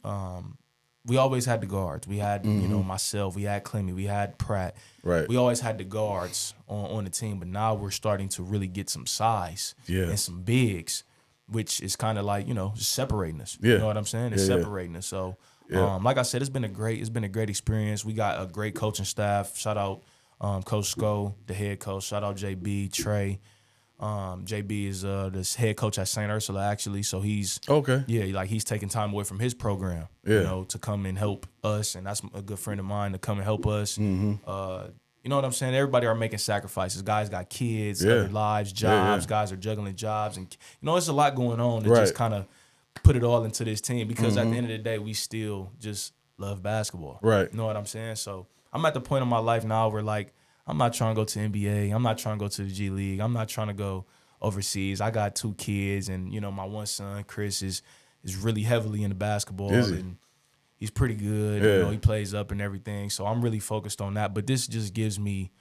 B: we always had the guards. We had, you know, myself, we had Clemmy, we had Pratt.
A: Right.
B: We always had the guards on the team, but now we're starting to really get some size and some bigs, which is kind of like, you know, just separating us. You know what I'm saying? It's separating us. So, like I said, it's been a great experience. We got a great coaching staff. Shout out Coach Sco, the head coach. Shout out JB, Trey. JB is the head coach at St. Ursula, actually. So he's he's taking time away from his program, you know, to come and help us. And that's a good friend of mine to come and help us. You know what I'm saying? Everybody are making sacrifices. Guys got kids, other lives, jobs. Guys are juggling jobs. And, you know, it's a lot going on to just kind of put it all into this team because at the end of the day, we still just love basketball. Right. You know what I'm saying? So I'm at the point in my life now where, like, I'm not trying to go to NBA. I'm not trying to go to the G League. I'm not trying to go overseas. I got 2 kids, and, you know, my one son, Chris, is really heavily into basketball. And he's pretty good. You know, he plays up and everything. So I'm really focused on that. But this just gives me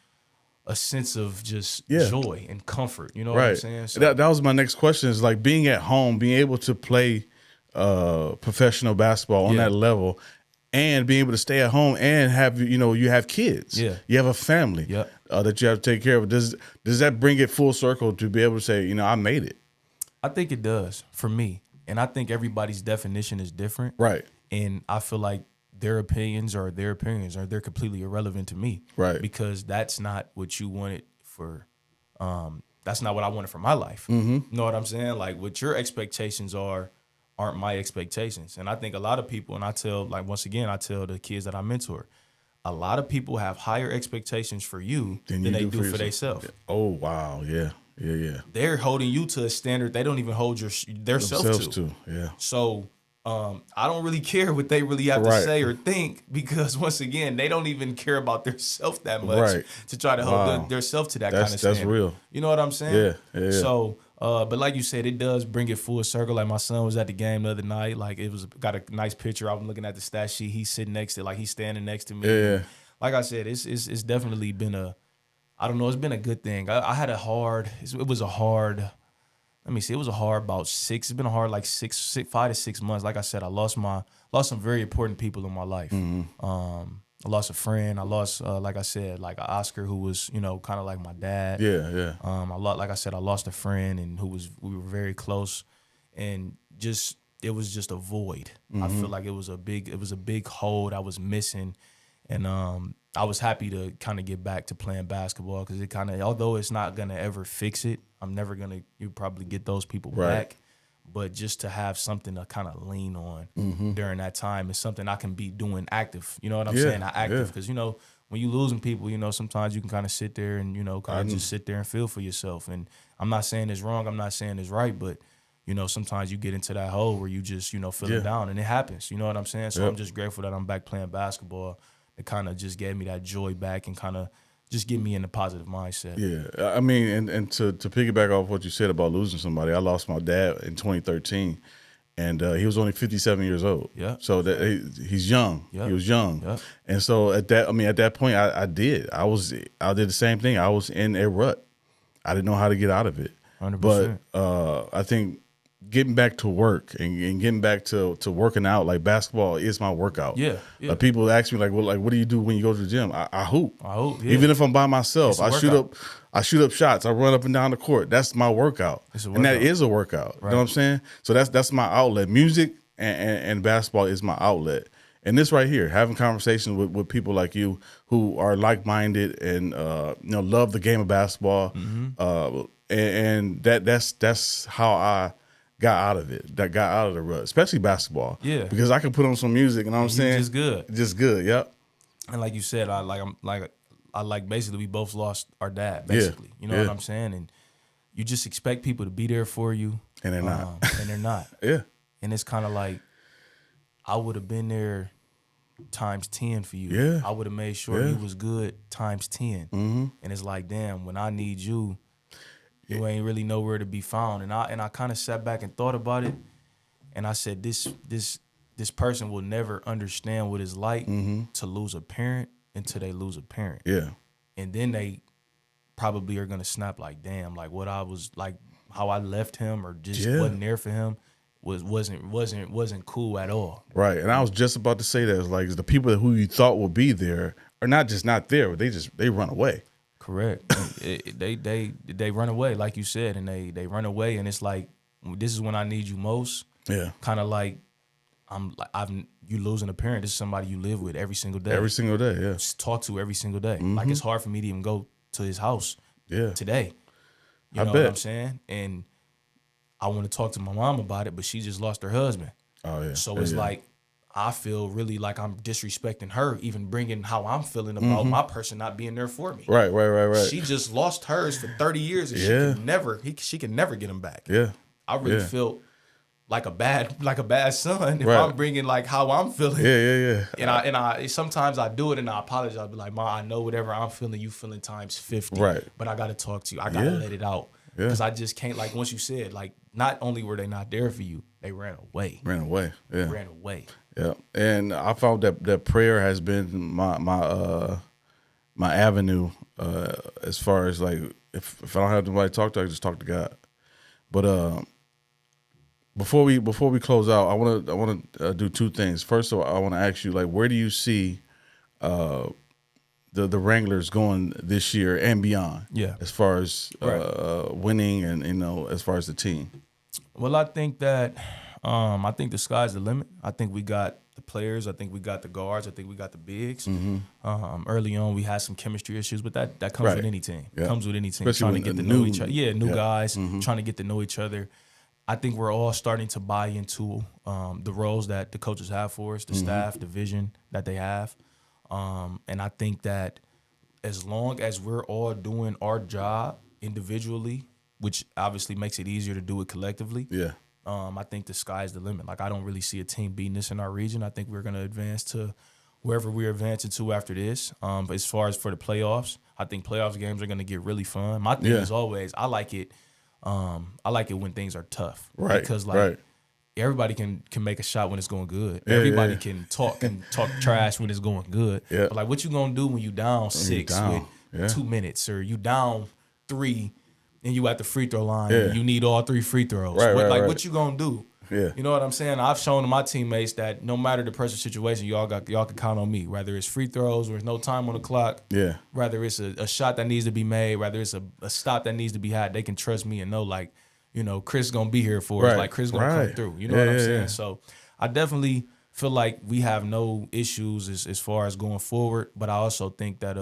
B: a sense of just joy and comfort. You know what I'm saying? So,
A: that was my next question is, like, being at home, being able to play professional basketball on that level and being able to stay at home and have, you know, you have kids. Yeah. You have a family that you have to take care of. Does that bring it full circle to be able to say, you know, I made it?
B: I think it does for me. And I think everybody's definition is different.
A: Right.
B: And I feel like their opinions are they're completely irrelevant to me.
A: Right.
B: Because that's not what you wanted for, that's not what I wanted for my life. You know what I'm saying? Like, what your expectations aren't my expectations. And I think a lot of people, and I tell the kids that I mentor, a lot of people have higher expectations for you than they do for themselves.
A: Oh, wow. Yeah.
B: They're holding you to a standard they don't even hold their self to.
A: Yeah.
B: So I don't really care what they really have to say or think, because once again, they don't even care about their self that much to try to hold their self to that kind of standard.
A: That's real.
B: You know what I'm saying?
A: Yeah.
B: So, but like you said, it does bring it full circle. Like, my son was at the game the other night. Like, got a nice picture. I was looking at the stat sheet. He's sitting next to, like, he's standing next to me.
A: Yeah.
B: Like I said, it's definitely been it's been a good thing. I had it was a hard about 6. It's been a hard, like 5 to 6 months. Like I said, I lost some very important people in my life. I lost a friend. I lost, like I said, like Oscar, who was, you know, kind of like my dad.
A: Yeah.
B: Like I said, I lost a friend, and we were very close, and it was just a void. I feel like it was a big hole I was missing, and I was happy to kind of get back to playing basketball, because it although it's not gonna ever fix it, I'm never gonna probably get those people back. But just to have something to kind of lean on during that time is something I can be doing active. You know what I'm saying? Active, because, you know, when you losing people, you know, sometimes you can kind of sit there and, you know, kind of just sit there and feel for yourself. And I'm not saying it's wrong. I'm not saying it's right. But, you know, sometimes you get into that hole where you just, you know, feeling down, and it happens. You know what I'm saying? So I'm just grateful that I'm back playing basketball. It kind of just gave me that joy back and kind of just get me in a positive mindset.
A: Yeah, I mean, and to piggyback off what you said about losing somebody, I lost my dad in 2013, and he was only 57 years old. Yeah. So that he's young. Yeah. He was young. Yeah. And so at that point, I did the same thing. I was in a rut. I didn't know how to get out of it.
B: 100%.
A: But I think getting back to work and getting back to working out, like, basketball is my workout. Yeah. People ask me, like, well, like, what do you do when you go to the gym? I hoop. Yeah. Even if I'm by myself, I shoot up shots. I run up and down the court. That's my workout. And that is a workout. Right. You know what I'm saying? So that's my outlet. Music and basketball is my outlet. And this right here, having conversations with people like you who are like-minded and you know, love the game of basketball, and that's how I got out of it. That got out of the rut, especially basketball. Yeah, because I can put on some music, and I'm saying just good. Yep.
B: And like you said, basically we both lost our dad. Basically, you know what I'm saying, and you just expect people to be there for you,
A: and they're not.
B: And they're not.
A: Yeah.
B: And it's kind of like, I would have been there times 10 for you.
A: Yeah.
B: I would have made sure you was good times 10.
A: Mm-hmm.
B: And it's like, damn, when I need you, you ain't really nowhere to be found. And I kind of sat back and thought about it, and I said, this person will never understand what it's like to lose a parent until they lose a parent.
A: Yeah.
B: And then they probably are gonna snap like, damn, like what I was like, how I left him or just wasn't there for him wasn't cool at all.
A: Right. And I was just about to say that. It's like the people who you thought would be there are not just not there, but they run away.
B: Correct. They run away, like you said, and they run away, and it's like, this is when I need you most.
A: Yeah.
B: Kind of like you losing a parent. This is somebody you live with every single day.
A: Every single day, yeah.
B: Just talk to every single day. Like, it's hard for me to even go to his house today. You know what I'm saying? And I want to talk to my mom about it, but she just lost her husband.
A: Oh, yeah.
B: So it's like, I feel really like I'm disrespecting her, even bringing how I'm feeling about my person not being there for me.
A: Right.
B: She just lost hers for 30 years, and she can never get him back.
A: Yeah.
B: I really felt like a bad son if I'm bringing like how I'm feeling.
A: Yeah.
B: And I sometimes I do it and I apologize. I'll be like, Ma, I know whatever I'm feeling, you feeling times 50.
A: Right.
B: But I got to talk to you. I got to let it out. Because I just can't, like, once you said, like, not only were they not there for you, they ran away. Yeah.
A: And I found that prayer has been my avenue as far as, like, if I don't have nobody to talk to, I just talk to God. But before we close out, I want to do two things. First of all, I want to ask you, like, where do you see the Wranglers going this year and beyond? Yeah, as far as winning and as far as the team.
B: Well, I think that I think the sky's the limit. I think we got the players. I think we got the guards. I think we got the bigs. Early on, we had some chemistry issues, but that comes with any team. Yeah. Comes with any team.
A: Especially
B: trying to get to know each other. Yeah, new guys trying to get to know each other. I think we're all starting to buy into the roles that the coaches have for us, the staff, the vision that they have. And I think that as long as we're all doing our job individually, which obviously makes it easier to do it collectively, I think the sky's the limit. Like, I don't really see a team beating us in our region. I think we're going to advance to wherever we're advancing to after this. But as far as for the playoffs, I think playoffs games are going to get really fun. My thing is always, I like it when things are tough.
A: Right.
B: Because, like, everybody can make a shot when it's going good. Everybody can talk trash when it's going good. Yeah. But, like, what you going to do when you down 6 with 2 minutes, or you down 3 and you at the free throw line and you need all 3 free throws? What you going to do? Yeah. You know what I'm saying? I've shown to my teammates that no matter the pressure situation, y'all can count on me. Whether it's free throws or there's no time on the clock, whether it's a shot that needs to be made, whether it's a stop that needs to be had, they can trust me and know, like, you know, Chris gonna be here for us. Like, Chris gonna come through. You know what I'm saying? So I definitely feel like we have no issues as far as going forward. But I also think that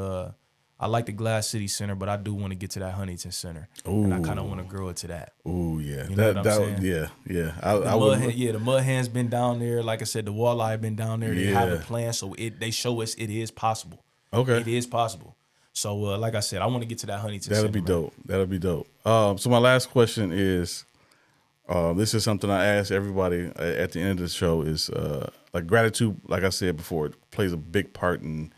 B: I like the Glass City Center, but I do want to get to that Huntington Center. Ooh. And I kind of want to grow it to that.
A: Oh yeah,
B: you know what I'm saying?
A: Yeah.
B: The Mud Hen's been down there. Like I said, the Walleye been down there. They have a plan, so they show us it is possible. Okay, it is possible. So, like I said, I want to get to that Huntington Center.
A: That'll be dope. So my last question is, this is something I ask everybody at the end of the show is, like, gratitude, like I said before, it plays a big part in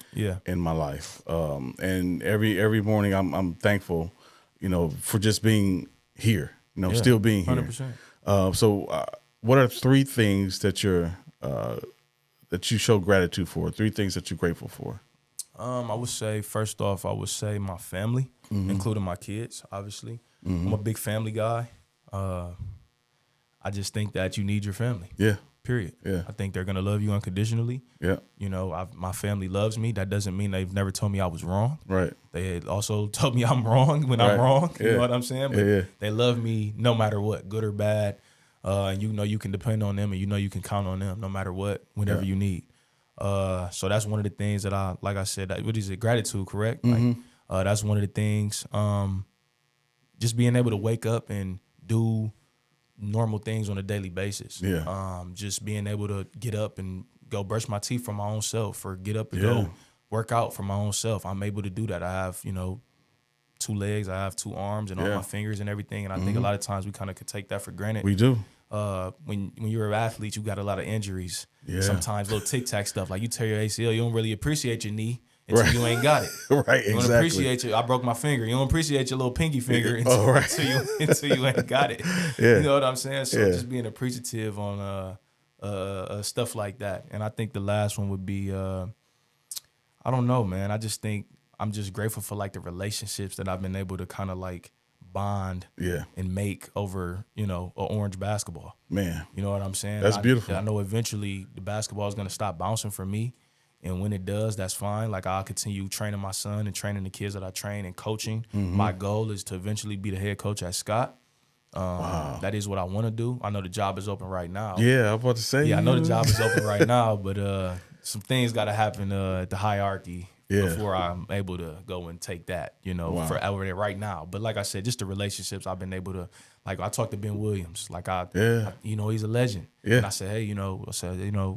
A: my life. And every morning I'm thankful, you know, for just being here, you know, still being here. 100%. So what are 3 things that that you show gratitude for? 3 things that you're grateful for?
B: I would say, first off, my family, including my kids, obviously. I'm a big family guy. I just think that you need your family. Yeah. Period. Yeah. I think they're going to love you unconditionally. Yeah. You know, my family loves me. That doesn't mean they've never told me I was wrong. Right. They also told me I'm wrong when I'm wrong. You know what I'm saying? But they love me no matter what, good or bad. And you know you can depend on them, and you know you can count on them no matter what, whenever you need. So that's one of the things that like I said, what is it? Gratitude, correct? Like, that's one of the things. Just being able to wake up and do normal things on a daily basis. Yeah. Just being able to get up and go brush my teeth for my own self, or get up and go work out for my own self. I'm able to do that. I have, 2 legs, I have 2 arms and all my fingers and everything. And I think a lot of times we kind of could take that for granted.
A: We do.
B: when you're an athlete, you got a lot of injuries.
A: Yeah.
B: Sometimes little tic-tac stuff, like you tear your ACL, you don't really appreciate your knee until you ain't got it.
A: Right,
B: You don't appreciate I broke my finger. You don't appreciate your little pinky finger until you ain't got it.
A: Yeah.
B: You know what I'm saying? So just being appreciative on stuff like that. And I think the last one would be, I don't know, man. I just think I'm just grateful for like the relationships that I've been able to kind of like bond and make over, you know, an orange basketball. Man. You know what I'm saying?
A: That's beautiful.
B: I know eventually the basketball is going to stop bouncing for me. And when it does, that's fine. Like, I'll continue training my son and training the kids that I train and coaching. My goal is to eventually be the head coach at Scott. Wow. That is what I want to do. I know the job is open right now.
A: Yeah, I was about to say.
B: Yeah, I know the job is open right now, but some things got to happen at the hierarchy before I'm able to go and take that, you know, for over there right now. But like I said, just the relationships I've been able to, like, I talked to Ben Williams. Like, I you know, he's a legend. Yeah. And I said, hey,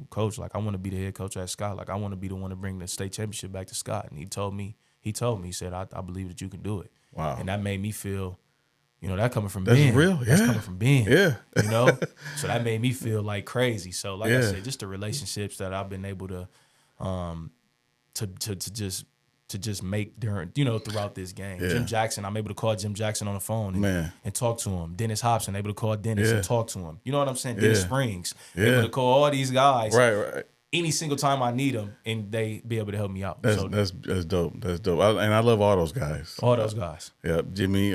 B: coach, like, I want to be the head coach at Scott. Like, I want to be the one to bring the state championship back to Scott. And he told me, he said, I believe that you can do it. Wow. And that made me feel, you know, that coming from Ben.
A: That's real.
B: That's coming from Ben. Yeah. You know? So that made me feel like crazy. So like I said, just the relationships that I've been able to just make during, you know, throughout this game. Yeah. Jim Jackson, I'm able to call Jim Jackson on the phone and talk to him. Dennis Hobson, able to call Dennis and talk to him. You know what I'm saying? Dennis Springs, able to call all these guys. Right. Any single time I need them, and they be able to help me out.
A: That's dope. That's dope. And I love all those guys.
B: All those guys.
A: Yeah, Jimmy,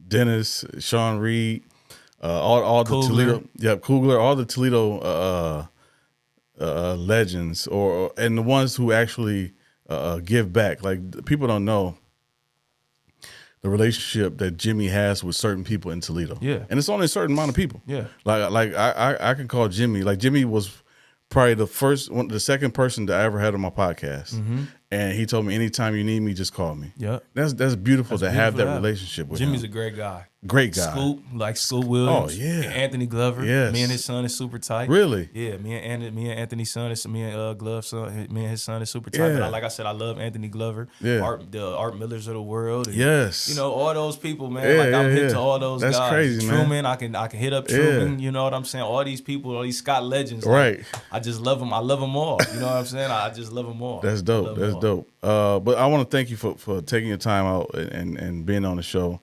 A: Dennis, Sean Reed, all the Toledo. Yeah, Kugler, all the Toledo legends, and the ones who actually give back. Like, people don't know the relationship that Jimmy has with certain people in Toledo. Yeah, and it's only a certain amount of people. Yeah, like I can call Jimmy. Like, Jimmy was probably the second person that I ever had on my podcast. And he told me, anytime you need me, just call me. Yeah, that's beautiful to have that relationship with
B: Jimmy's
A: him.
B: a great guy.
A: Great guy.
B: Scoop Williams.
A: Oh yeah.
B: And Anthony Glover.
A: Yes.
B: Me and his son is super tight.
A: Really?
B: Yeah. Me and Anthony's son is Glove's son. Me and his son is super tight. Yeah. But like I said, I love Anthony Glover. Yeah. The Art Millers of the world. And,
A: yes.
B: You know, all those people, man. Like, I'm hip to all those guys.
A: That's crazy,
B: Truman,
A: man.
B: I can hit up Truman. You know what I'm saying? All these people, all these Scott legends.
A: Right.
B: Like, I just love them. I love them all. You know what I'm saying? I just love them all.
A: That's dope. That's dope. But I want to thank you for taking your time out and being on the show.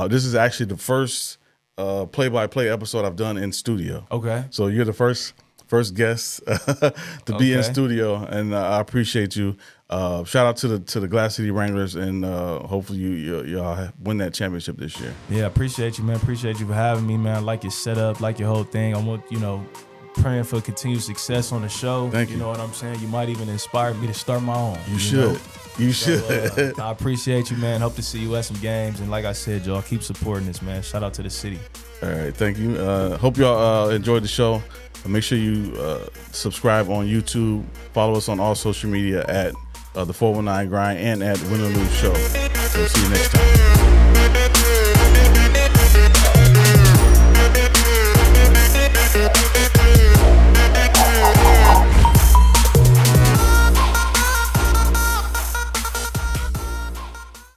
A: This is actually the first play-by-play episode I've done in studio. Okay. So you're the first guest to be in studio, and I appreciate you. Shout out to the Glass City Wranglers, and hopefully y'all win that championship this year.
B: Yeah, appreciate you, man. Appreciate you for having me, man. I like your setup, like your whole thing. I want, praying for continued success on the show.
A: Thank you.
B: You know what I'm saying? You might even inspire me to start my own.
A: You should. You should.
B: I appreciate you, man. Hope to see you at some games. And like I said, y'all, keep supporting this, man. Shout out to the city.
A: All right. Thank you. Hope y'all enjoyed the show. Make sure you subscribe on YouTube. Follow us on all social media at the 419 Grind and at Win or Lose Show. We'll see you next time.